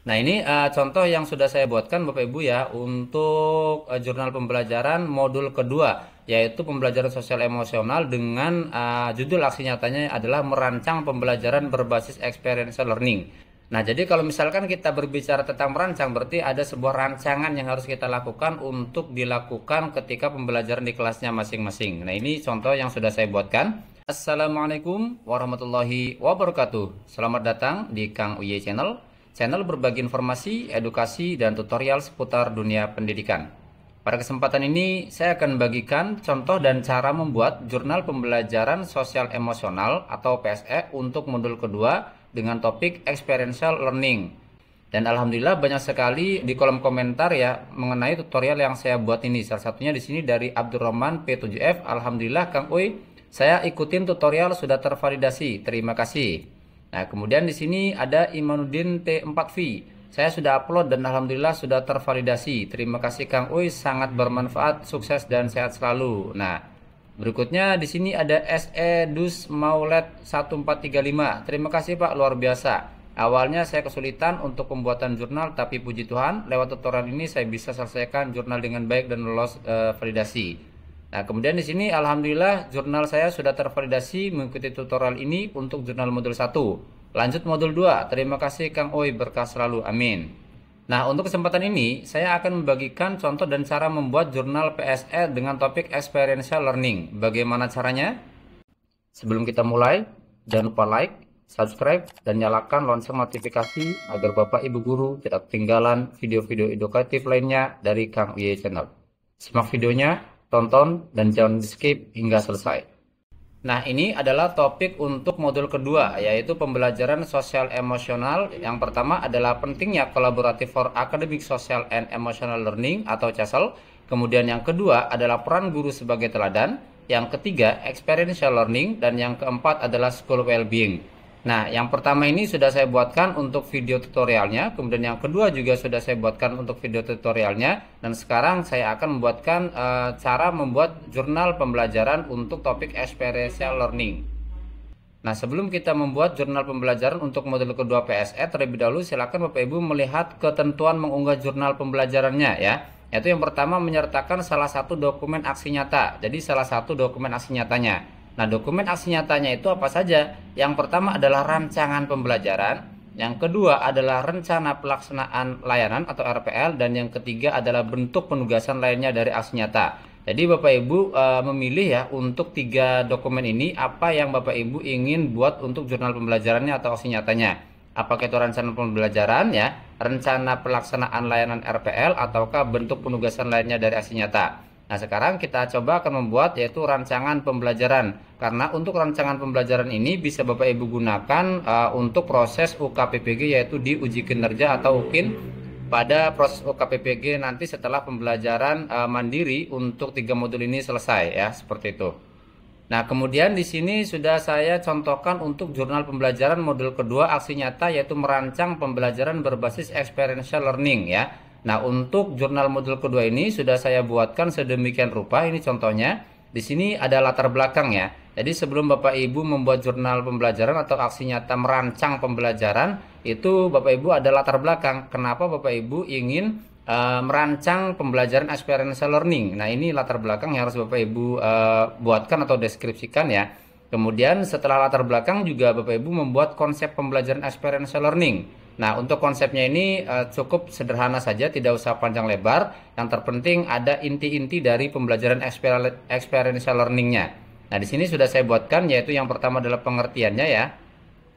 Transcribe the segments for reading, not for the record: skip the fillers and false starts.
Nah, ini contoh yang sudah saya buatkan Bapak Ibu ya untuk jurnal pembelajaran modul kedua, yaitu pembelajaran sosial emosional dengan judul aksi nyatanya adalah merancang pembelajaran berbasis experiential learning. Nah, jadi kalau misalkan kita berbicara tentang merancang, berarti ada sebuah rancangan yang harus kita lakukan untuk dilakukan ketika pembelajaran di kelasnya masing-masing. Nah, ini contoh yang sudah saya buatkan. Assalamualaikum warahmatullahi wabarakatuh. Selamat datang di Kang Uye Channel. Channel berbagi informasi, edukasi, dan tutorial seputar dunia pendidikan. Pada kesempatan ini, saya akan bagikan contoh dan cara membuat jurnal pembelajaran sosial emosional atau PSE untuk modul kedua dengan topik experiential learning. Dan alhamdulillah banyak sekali di kolom komentar ya mengenai tutorial yang saya buat ini. Salah satunya di sini dari Abdurrahman P7F. Alhamdulillah Kang Uy, saya ikutin tutorial sudah tervalidasi. Terima kasih. Nah, kemudian di sini ada Imanuddin T4V. Saya sudah upload dan alhamdulillah sudah tervalidasi. Terima kasih Kang Uy, sangat bermanfaat, sukses dan sehat selalu. Nah, berikutnya di sini ada SE Dus Maulet 1435. Terima kasih Pak, luar biasa. Awalnya saya kesulitan untuk pembuatan jurnal, tapi puji Tuhan, lewat tutorial ini saya bisa selesaikan jurnal dengan baik dan lolos validasi. Nah, kemudian di sini alhamdulillah jurnal saya sudah tervalidasi mengikuti tutorial ini untuk jurnal modul 1. Lanjut modul 2. Terima kasih Kang Oi, berkah selalu. Amin. Nah, untuk kesempatan ini saya akan membagikan contoh dan cara membuat jurnal PSE dengan topik experiential learning. Bagaimana caranya? Sebelum kita mulai, jangan lupa like, subscribe, dan nyalakan lonceng notifikasi agar Bapak Ibu Guru tidak ketinggalan video-video edukatif lainnya dari Kang Uye Channel. Simak videonya, tonton, dan jangan di skip hingga selesai. Nah, ini adalah topik untuk modul kedua, yaitu pembelajaran sosial emosional. Yang pertama adalah pentingnya kolaboratif for academic social and emotional learning atau CESL. Kemudian yang kedua adalah peran guru sebagai teladan. Yang ketiga, experiential learning. Dan yang keempat adalah school well-being. Nah, yang pertama ini sudah saya buatkan untuk video tutorialnya, kemudian yang kedua juga sudah saya buatkan untuk video tutorialnya, dan sekarang saya akan membuatkan cara membuat jurnal pembelajaran untuk topik experiential learning. Nah, sebelum kita membuat jurnal pembelajaran untuk modul kedua PSE, terlebih dahulu silakan Bapak Ibu melihat ketentuan mengunggah jurnal pembelajarannya ya. Yaitu yang pertama menyertakan salah satu dokumen aksi nyata. Jadi salah satu dokumen aksi nyatanya. Nah, dokumen aksi nyatanya itu apa saja? Yang pertama adalah rancangan pembelajaran, yang kedua adalah rencana pelaksanaan layanan atau RPL, dan yang ketiga adalah bentuk penugasan lainnya dari aksi nyata. Jadi Bapak Ibu memilih ya untuk tiga dokumen ini apa yang Bapak Ibu ingin buat untuk jurnal pembelajarannya atau aksi nyatanya. Apakah itu rencana pembelajaran ya, rencana pelaksanaan layanan RPL, ataukah bentuk penugasan lainnya dari aksi nyata. Nah, sekarang kita coba akan membuat yaitu rancangan pembelajaran. Karena untuk rancangan pembelajaran ini bisa Bapak Ibu gunakan untuk proses UKPPG yaitu di uji kinerja atau UKIN pada proses UKPPG nanti setelah pembelajaran mandiri untuk 3 modul ini selesai ya, seperti itu. Nah, kemudian di sini sudah saya contohkan untuk jurnal pembelajaran modul kedua aksi nyata yaitu merancang pembelajaran berbasis experiential learning ya. Nah, untuk jurnal modul kedua ini sudah saya buatkan sedemikian rupa. Ini contohnya. Di sini ada latar belakang ya. Jadi sebelum Bapak Ibu membuat jurnal pembelajaran atau aksi nyata merancang pembelajaran, itu Bapak Ibu ada latar belakang. Kenapa Bapak Ibu ingin merancang pembelajaran experiential learning. Nah, ini latar belakang yang harus Bapak Ibu buatkan atau deskripsikan ya. Kemudian setelah latar belakang juga Bapak Ibu membuat konsep pembelajaran experiential learning. Nah, untuk konsepnya ini cukup sederhana saja, tidak usah panjang lebar. Yang terpenting ada inti-inti dari pembelajaran experiential learningnya. Nah, di sini sudah saya buatkan, yaitu yang pertama adalah pengertiannya ya.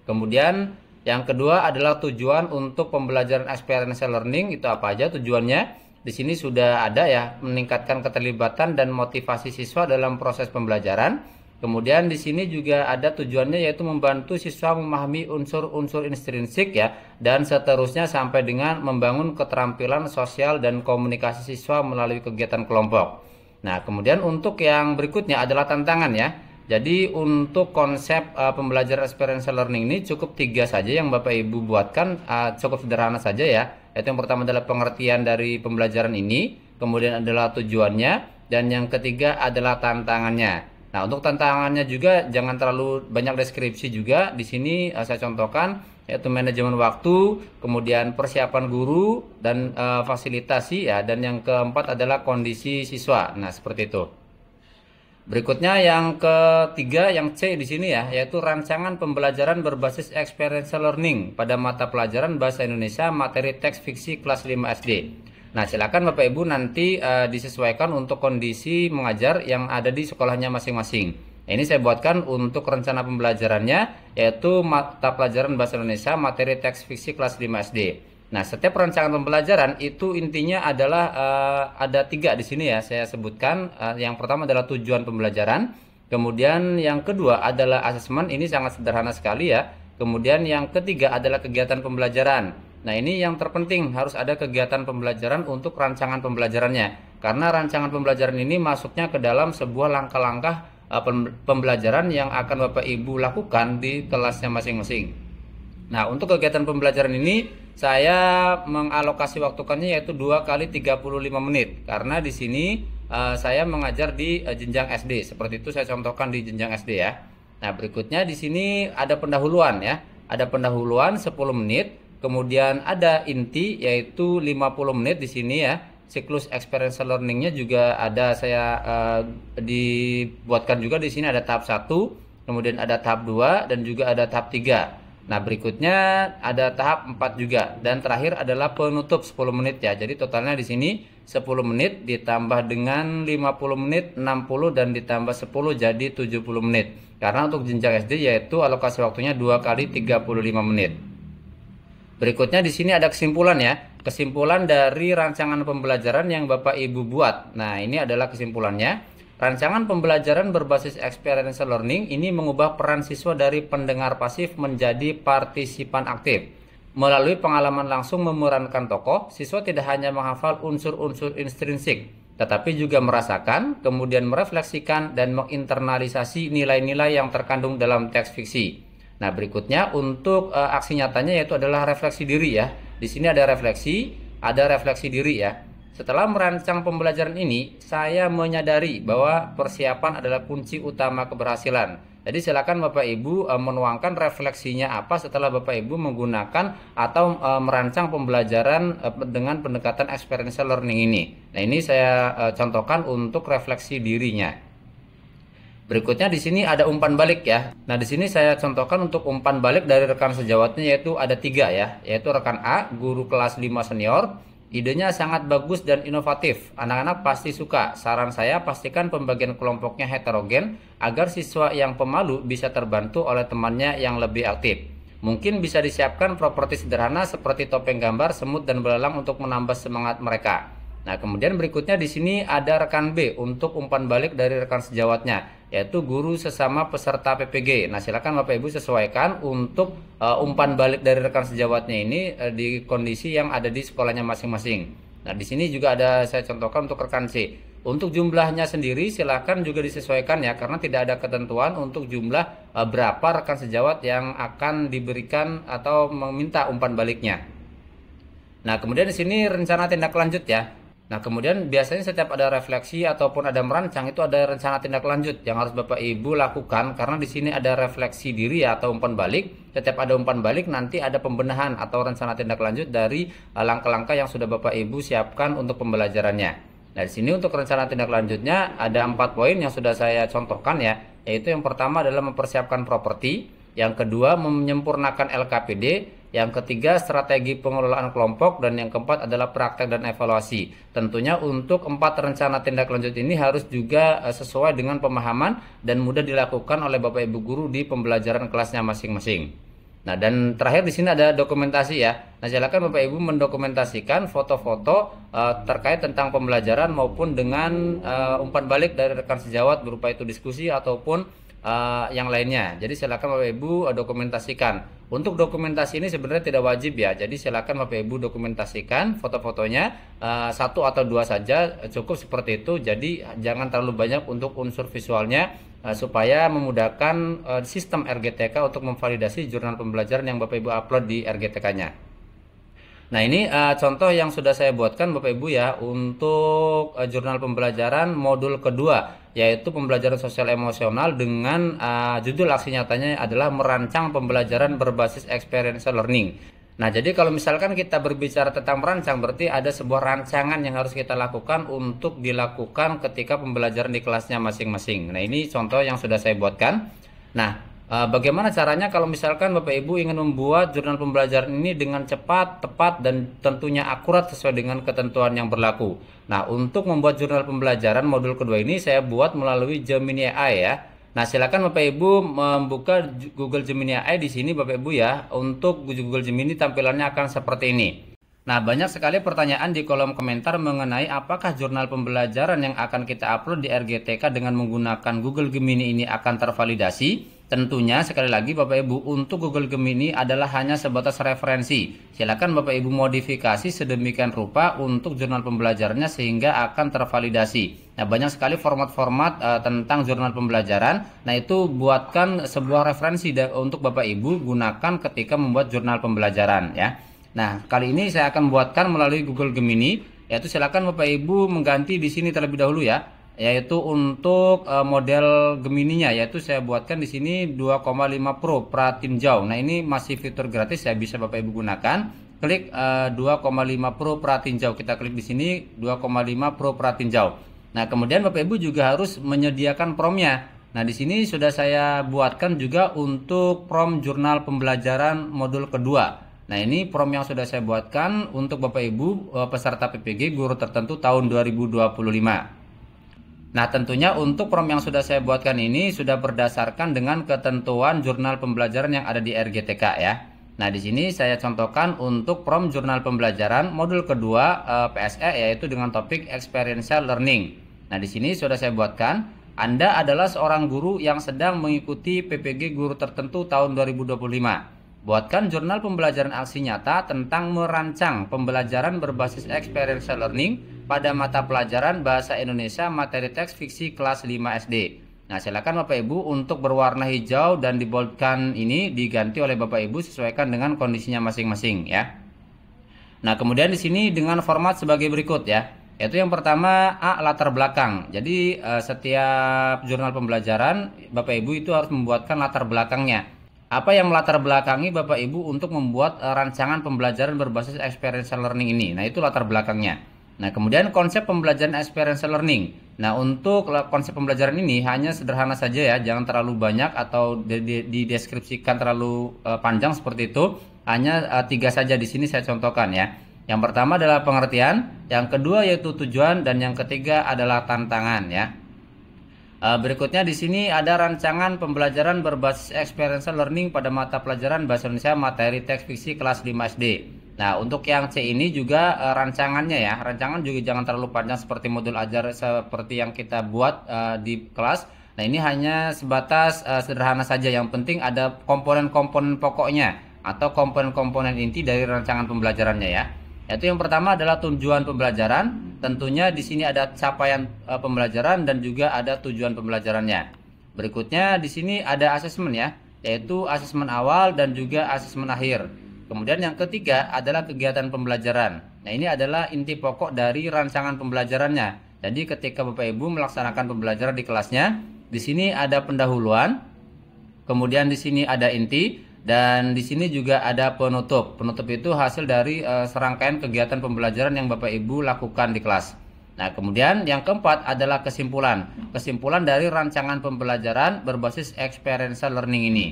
Kemudian yang kedua adalah tujuan untuk pembelajaran experiential learning. Itu apa aja tujuannya? Di sini sudah ada ya, meningkatkan keterlibatan dan motivasi siswa dalam proses pembelajaran. Kemudian di sini juga ada tujuannya yaitu membantu siswa memahami unsur-unsur intrinsik ya, dan seterusnya sampai dengan membangun keterampilan sosial dan komunikasi siswa melalui kegiatan kelompok. Nah, kemudian untuk yang berikutnya adalah tantangan ya. Jadi untuk konsep pembelajaran experiential learning ini cukup 3 saja yang Bapak Ibu buatkan, cukup sederhana saja ya. Yaitu yang pertama adalah pengertian dari pembelajaran ini, kemudian adalah tujuannya, dan yang ketiga adalah tantangannya. Nah, untuk tantangannya juga jangan terlalu banyak deskripsi juga. Di sini saya contohkan yaitu manajemen waktu, kemudian persiapan guru dan fasilitasi ya, dan yang keempat adalah kondisi siswa. Nah, seperti itu. Berikutnya yang ketiga, yang C di sini ya, yaitu rancangan pembelajaran berbasis experiential learning pada mata pelajaran Bahasa Indonesia materi teks fiksi kelas 5 SD. Nah, silakan Bapak Ibu nanti disesuaikan untuk kondisi mengajar yang ada di sekolahnya masing-masing. Nah, ini saya buatkan untuk rencana pembelajarannya, yaitu mata pelajaran Bahasa Indonesia materi teks fiksi kelas 5 SD. Nah, setiap rancangan pembelajaran itu intinya adalah ada 3 di sini ya, saya sebutkan. Yang pertama adalah tujuan pembelajaran, kemudian yang kedua adalah asesmen, ini sangat sederhana sekali ya. Kemudian yang ketiga adalah kegiatan pembelajaran. Nah, ini yang terpenting, harus ada kegiatan pembelajaran untuk rancangan pembelajarannya. Karena rancangan pembelajaran ini masuknya ke dalam sebuah langkah-langkah pembelajaran yang akan Bapak Ibu lakukan di kelasnya masing-masing. Nah, untuk kegiatan pembelajaran ini saya mengalokasi waktukannya yaitu 2 kali 35 menit. Karena di sini saya mengajar di jenjang SD. Seperti itu saya contohkan di jenjang SD ya. Nah, berikutnya di sini ada pendahuluan ya. Ada pendahuluan 10 menit, kemudian ada inti yaitu 50 menit di sini ya. Siklus experiential learningnya juga ada saya dibuatkan juga di sini, ada tahap 1, kemudian ada tahap 2 dan juga ada tahap 3. Nah, berikutnya ada tahap 4 juga, dan terakhir adalah penutup 10 menit ya. Jadi totalnya di sini 10 menit ditambah dengan 50 menit 60 dan ditambah 10 jadi 70 menit. Karena untuk jenjang SD yaitu alokasi waktunya 2 kali 35 menit. Berikutnya di sini ada kesimpulan ya. Kesimpulan dari rancangan pembelajaran yang Bapak Ibu buat. Nah, ini adalah kesimpulannya. Rancangan pembelajaran berbasis experiential learning ini mengubah peran siswa dari pendengar pasif menjadi partisipan aktif. Melalui pengalaman langsung memerankan tokoh, siswa tidak hanya menghafal unsur-unsur intrinsik, tetapi juga merasakan, kemudian merefleksikan dan menginternalisasi nilai-nilai yang terkandung dalam teks fiksi. Nah, berikutnya untuk aksi nyatanya yaitu adalah refleksi diri ya. Di sini ada refleksi diri ya. Setelah merancang pembelajaran ini, saya menyadari bahwa persiapan adalah kunci utama keberhasilan. Jadi silakan Bapak Ibu menuangkan refleksinya apa setelah Bapak Ibu menggunakan atau merancang pembelajaran dengan pendekatan experiential learning ini. Nah, ini saya contohkan untuk refleksi dirinya. Berikutnya di sini ada umpan balik ya. Nah, di sini saya contohkan untuk umpan balik dari rekan sejawatnya yaitu ada 3 ya, yaitu rekan A, guru kelas 5 senior. Idenya sangat bagus dan inovatif. Anak-anak pasti suka. Saran saya pastikan pembagian kelompoknya heterogen agar siswa yang pemalu bisa terbantu oleh temannya yang lebih aktif. Mungkin bisa disiapkan properti sederhana seperti topeng gambar, semut dan belalang untuk menambah semangat mereka. Nah, kemudian berikutnya di sini ada rekan B untuk umpan balik dari rekan sejawatnya, yaitu guru sesama peserta PPG. Nah, silakan Bapak Ibu sesuaikan untuk umpan balik dari rekan sejawatnya ini di kondisi yang ada di sekolahnya masing-masing. Nah, di sini juga ada saya contohkan untuk rekan C. Untuk jumlahnya sendiri silakan juga disesuaikan ya, karena tidak ada ketentuan untuk jumlah berapa rekan sejawat yang akan diberikan atau meminta umpan baliknya. Nah, kemudian di sini rencana tindak lanjut ya. Nah, kemudian biasanya setiap ada refleksi ataupun ada merancang itu ada rencana tindak lanjut yang harus Bapak Ibu lakukan, karena di sini ada refleksi diri ya, atau umpan balik. Setiap ada umpan balik nanti ada pembenahan atau rencana tindak lanjut dari langkah-langkah yang sudah Bapak Ibu siapkan untuk pembelajarannya. Nah, di sini untuk rencana tindak lanjutnya ada 4 poin yang sudah saya contohkan ya, yaitu yang pertama adalah mempersiapkan properti, yang kedua menyempurnakan LKPD, yang ketiga strategi pengelolaan kelompok, dan yang keempat adalah praktek dan evaluasi. Tentunya untuk 4 rencana tindak lanjut ini harus juga sesuai dengan pemahaman dan mudah dilakukan oleh Bapak Ibu guru di pembelajaran kelasnya masing-masing. Nah, dan terakhir di sini ada dokumentasi ya. Nah, silakan Bapak Ibu mendokumentasikan foto-foto terkait tentang pembelajaran maupun dengan umpan balik dari rekan sejawat berupa itu diskusi ataupun yang lainnya. Jadi silakan Bapak Ibu dokumentasikan. Untuk dokumentasi ini sebenarnya tidak wajib ya. Jadi silakan Bapak Ibu dokumentasikan foto-fotonya 1 atau 2 saja cukup seperti itu. Jadi jangan terlalu banyak untuk unsur visualnya supaya memudahkan sistem RGTK untuk memvalidasi jurnal pembelajaran yang Bapak Ibu upload di RGTK-nya. Nah, ini contoh yang sudah saya buatkan Bapak Ibu ya untuk jurnal pembelajaran modul kedua, yaitu pembelajaran sosial emosional dengan judul aksi nyatanya adalah merancang pembelajaran berbasis experiential learning. Nah, jadi kalau misalkan kita berbicara tentang merancang, berarti ada sebuah rancangan yang harus kita lakukan untuk dilakukan ketika pembelajaran di kelasnya masing-masing. Nah, ini contoh yang sudah saya buatkan. Nah, bagaimana caranya kalau misalkan Bapak Ibu ingin membuat jurnal pembelajaran ini dengan cepat, tepat, dan tentunya akurat sesuai dengan ketentuan yang berlaku. Nah, untuk membuat jurnal pembelajaran modul kedua ini saya buat melalui Gemini AI ya. Nah, silakan Bapak Ibu membuka Google Gemini AI di sini Bapak Ibu ya. Untuk Google Gemini tampilannya akan seperti ini. Nah, banyak sekali pertanyaan di kolom komentar mengenai apakah jurnal pembelajaran yang akan kita upload di RGTK dengan menggunakan Google Gemini ini akan tervalidasi. Tentunya sekali lagi Bapak Ibu, untuk Google Gemini adalah hanya sebatas referensi. Silakan Bapak Ibu modifikasi sedemikian rupa untuk jurnal pembelajarannya sehingga akan tervalidasi. Nah, banyak sekali format-format tentang jurnal pembelajaran. Nah, itu buatkan sebuah referensi untuk Bapak Ibu gunakan ketika membuat jurnal pembelajaran ya. Nah, kali ini saya akan buatkan melalui Google Gemini, yaitu silakan Bapak Ibu mengganti di sini terlebih dahulu ya. Yaitu untuk model Gemininya, yaitu saya buatkan di sini 2,5 Pro Pratinjau. Nah, ini masih fitur gratis ya, bisa Bapak Ibu gunakan. Klik 2,5 Pro Pratinjau. Kita klik di sini 2,5 Pro Pratinjau. Nah, kemudian Bapak Ibu juga harus menyediakan promnya. Nah, di sini sudah saya buatkan juga untuk prom jurnal pembelajaran modul kedua. Nah, ini prom yang sudah saya buatkan untuk Bapak Ibu peserta PPG guru tertentu tahun 2025. Nah, tentunya untuk prom yang sudah saya buatkan ini sudah berdasarkan dengan ketentuan jurnal pembelajaran yang ada di RGTK ya. Nah, di sini saya contohkan untuk prom jurnal pembelajaran modul kedua PSE, yaitu dengan topik experiential learning. Nah, di sini sudah saya buatkan, Anda adalah seorang guru yang sedang mengikuti PPG guru tertentu tahun 2025. Buatkan jurnal pembelajaran aksi nyata tentang merancang pembelajaran berbasis experiential learning pada mata pelajaran Bahasa Indonesia materi teks fiksi kelas 5 SD. Nah, silakan Bapak Ibu untuk berwarna hijau dan diboldkan ini diganti oleh Bapak Ibu sesuaikan dengan kondisinya masing-masing ya. Nah, kemudian di sini dengan format sebagai berikut ya. Yaitu yang pertama A, latar belakang. Jadi setiap jurnal pembelajaran Bapak Ibu itu harus membuatkan latar belakangnya. Apa yang melatar belakangi Bapak Ibu untuk membuat rancangan pembelajaran berbasis experiential learning ini? Nah, itu latar belakangnya. Nah, kemudian konsep pembelajaran experiential learning. Nah, untuk konsep pembelajaran ini hanya sederhana saja ya, jangan terlalu banyak atau dideskripsikan terlalu panjang seperti itu. Hanya 3 saja di sini saya contohkan ya. Yang pertama adalah pengertian, yang kedua yaitu tujuan, dan yang ketiga adalah tantangan ya. Berikutnya di sini ada rancangan pembelajaran berbasis experiential learning pada mata pelajaran Bahasa Indonesia materi teks fiksi kelas 5 SD. Nah, untuk yang C ini juga rancangannya ya. Rancangan juga jangan terlalu panjang seperti modul ajar seperti yang kita buat di kelas. Nah, ini hanya sebatas sederhana saja. Yang penting ada komponen-komponen pokoknya atau komponen-komponen inti dari rancangan pembelajarannya ya. Yaitu yang pertama adalah tujuan pembelajaran. Tentunya di sini ada capaian pembelajaran dan juga ada tujuan pembelajarannya. Berikutnya di sini ada asesmen ya, yaitu asesmen awal dan juga asesmen akhir. Kemudian yang ketiga adalah kegiatan pembelajaran. Nah, ini adalah inti pokok dari rancangan pembelajarannya. Jadi ketika Bapak Ibu melaksanakan pembelajaran di kelasnya, di sini ada pendahuluan, kemudian di sini ada inti, dan di sini juga ada penutup. Penutup itu hasil dari serangkaian kegiatan pembelajaran yang Bapak Ibu lakukan di kelas. Nah, kemudian yang keempat adalah kesimpulan. Kesimpulan dari rancangan pembelajaran berbasis experiential learning ini.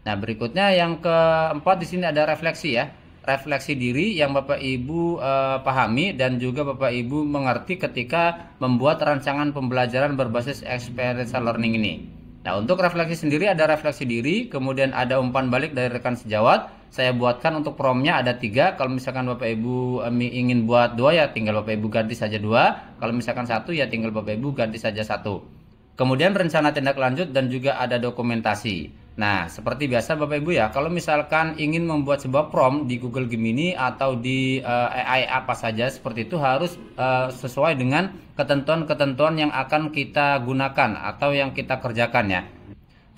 Nah, berikutnya yang keempat di sini ada refleksi ya. Refleksi diri yang Bapak Ibu pahami dan juga Bapak Ibu mengerti ketika membuat rancangan pembelajaran berbasis experiential learning ini. Nah, untuk refleksi sendiri ada refleksi diri, kemudian ada umpan balik dari rekan sejawat. Saya buatkan untuk promnya ada 3. Kalau misalkan Bapak Ibu ingin buat 2 ya tinggal Bapak Ibu ganti saja 2. Kalau misalkan 1 ya tinggal Bapak Ibu ganti saja 1. Kemudian rencana tindak lanjut dan juga ada dokumentasi. Nah, seperti biasa Bapak Ibu ya, kalau misalkan ingin membuat sebuah prompt di Google Gemini atau di AI apa saja seperti itu harus sesuai dengan ketentuan-ketentuan yang akan kita gunakan atau yang kita kerjakan ya.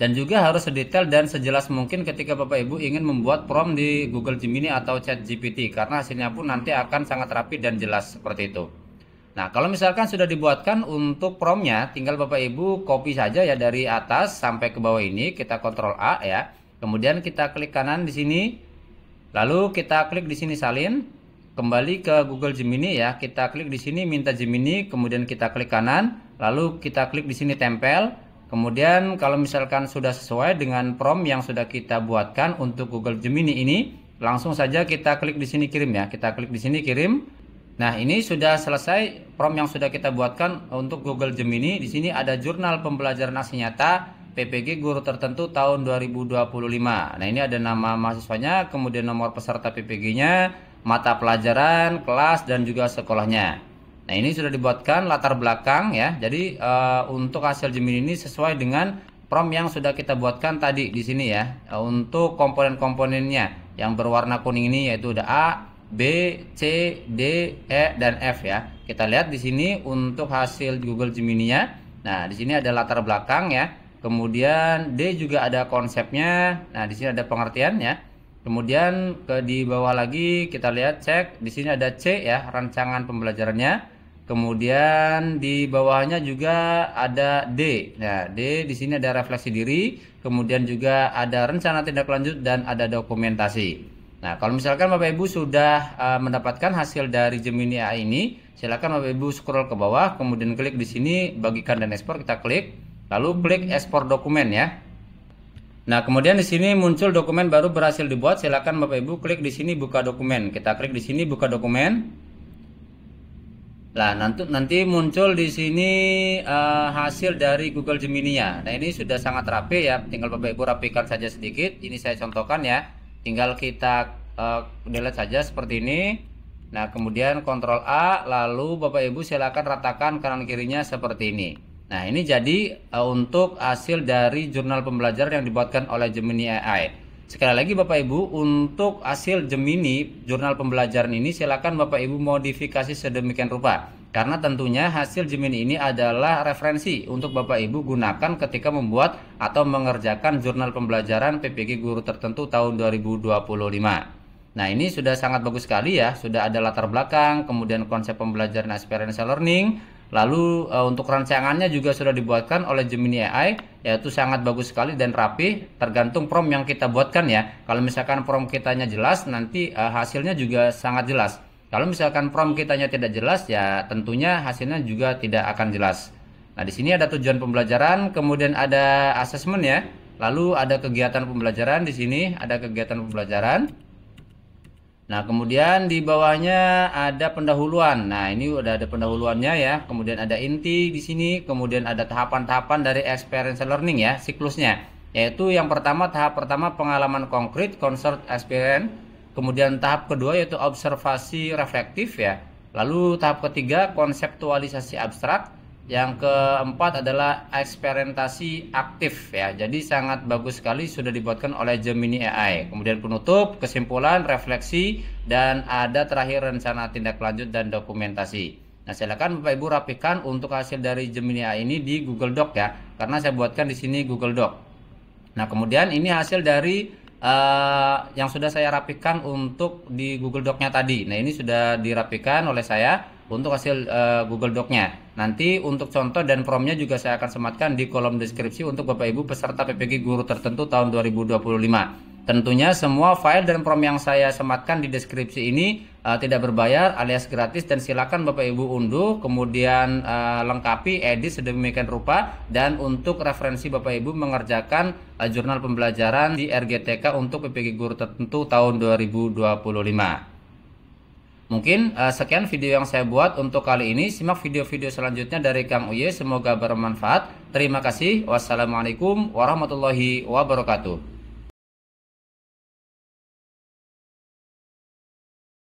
Dan juga harus sedetail dan sejelas mungkin ketika Bapak Ibu ingin membuat prompt di Google Gemini atau ChatGPT, karena hasilnya pun nanti akan sangat rapi dan jelas seperti itu. Nah, kalau misalkan sudah dibuatkan untuk promptnya, tinggal Bapak Ibu copy saja ya dari atas sampai ke bawah ini, kita Ctrl A ya. Kemudian kita klik kanan di sini, lalu kita klik di sini salin, kembali ke Google Gemini ya, kita klik di sini minta Gemini, kemudian kita klik kanan, lalu kita klik di sini tempel. Kemudian kalau misalkan sudah sesuai dengan prompt yang sudah kita buatkan untuk Google Gemini ini, langsung saja kita klik di sini kirim ya. Kita klik di sini kirim. Nah, ini sudah selesai prompt yang sudah kita buatkan untuk Google Gemini. Di sini ada jurnal pembelajaran aksi nyata PPG guru tertentu tahun 2025. Nah, ini ada nama mahasiswanya, kemudian nomor peserta PPG-nya, mata pelajaran, kelas, dan juga sekolahnya. Nah, ini sudah dibuatkan latar belakang ya. Jadi untuk hasil Gemini ini sesuai dengan prompt yang sudah kita buatkan tadi di sini ya. Untuk komponen-komponennya yang berwarna kuning ini yaitu ada A, B, C, D, E, dan F ya. Kita lihat di sini untuk hasil Google Gemini-nya. Nah, di sini ada latar belakang ya. Kemudian D juga ada konsepnya. Nah, di sini ada pengertian ya. Kemudian di bawah lagi kita lihat cek, di sini ada C ya, rancangan pembelajarannya. Kemudian di bawahnya juga ada D. Nah, D di sini ada refleksi diri, kemudian juga ada rencana tindak lanjut dan ada dokumentasi. Nah, kalau misalkan Bapak Ibu sudah mendapatkan hasil dari Gemini AI ini, silakan Bapak Ibu scroll ke bawah, kemudian klik di sini bagikan dan ekspor, kita klik, lalu klik ekspor dokumen ya. Nah, kemudian di sini muncul dokumen baru berhasil dibuat. Silakan Bapak Ibu klik di sini buka dokumen. Kita klik di sini buka dokumen. Nah, nanti muncul di sini hasil dari Google Gemini-nya. Nah, ini sudah sangat rapi ya. Tinggal Bapak Ibu rapikan saja sedikit. Ini saya contohkan ya. Tinggal kita delete saja seperti ini. Nah, kemudian Ctrl A, lalu Bapak Ibu silakan ratakan kanan kirinya seperti ini. Nah, ini jadi untuk hasil dari jurnal pembelajaran yang dibuatkan oleh Gemini AI. Sekali lagi Bapak Ibu, untuk hasil Gemini jurnal pembelajaran ini silakan Bapak Ibu modifikasi sedemikian rupa. Karena tentunya hasil Gemini ini adalah referensi untuk Bapak Ibu gunakan ketika membuat atau mengerjakan jurnal pembelajaran PPG guru tertentu tahun 2025. Nah, ini sudah sangat bagus sekali ya. Sudah ada latar belakang, kemudian konsep pembelajaran experiential learning. Lalu untuk rancangannya juga sudah dibuatkan oleh Gemini AI, yaitu sangat bagus sekali dan rapi, tergantung prompt yang kita buatkan ya. Kalau misalkan prompt kitanya jelas, nanti hasilnya juga sangat jelas. Kalau misalkan prompt kitanya tidak jelas, ya tentunya hasilnya juga tidak akan jelas. Nah, di sini ada tujuan pembelajaran, kemudian ada asesmen ya. Lalu ada kegiatan pembelajaran, di sini ada kegiatan pembelajaran. Nah, kemudian di bawahnya ada pendahuluan. Nah, ini udah ada pendahuluannya ya. Kemudian ada inti di sini, kemudian ada tahapan-tahapan dari experiential learning ya, siklusnya. Yaitu yang pertama, tahap pertama pengalaman konkret, concert experience. Kemudian tahap kedua yaitu observasi reflektif ya. Lalu tahap ketiga konseptualisasi abstrak. Yang keempat adalah eksperimentasi aktif ya. Jadi sangat bagus sekali sudah dibuatkan oleh Gemini AI. Kemudian penutup, kesimpulan, refleksi, dan ada terakhir rencana tindak lanjut dan dokumentasi. Nah, silakan Bapak Ibu rapikan untuk hasil dari Gemini AI ini di Google Doc ya. Karena saya buatkan di sini Google Doc. Nah, kemudian ini hasil dari yang sudah saya rapikan untuk di Google Doc-nya tadi. Nah, ini sudah dirapikan oleh saya untuk hasil Google Doc-nya. Nanti untuk contoh dan prompt-nya juga saya akan sematkan di kolom deskripsi untuk Bapak Ibu peserta PPG guru tertentu tahun 2025. Tentunya semua file dan prompt yang saya sematkan di deskripsi ini tidak berbayar alias gratis, dan silakan Bapak Ibu unduh, kemudian lengkapi, edit sedemikian rupa, dan untuk referensi Bapak Ibu mengerjakan jurnal pembelajaran di RGTK untuk PPG guru tertentu tahun 2025. Mungkin sekian video yang saya buat untuk kali ini. Simak video-video selanjutnya dari Kang Uye. Semoga bermanfaat. Terima kasih. Wassalamualaikum warahmatullahi wabarakatuh.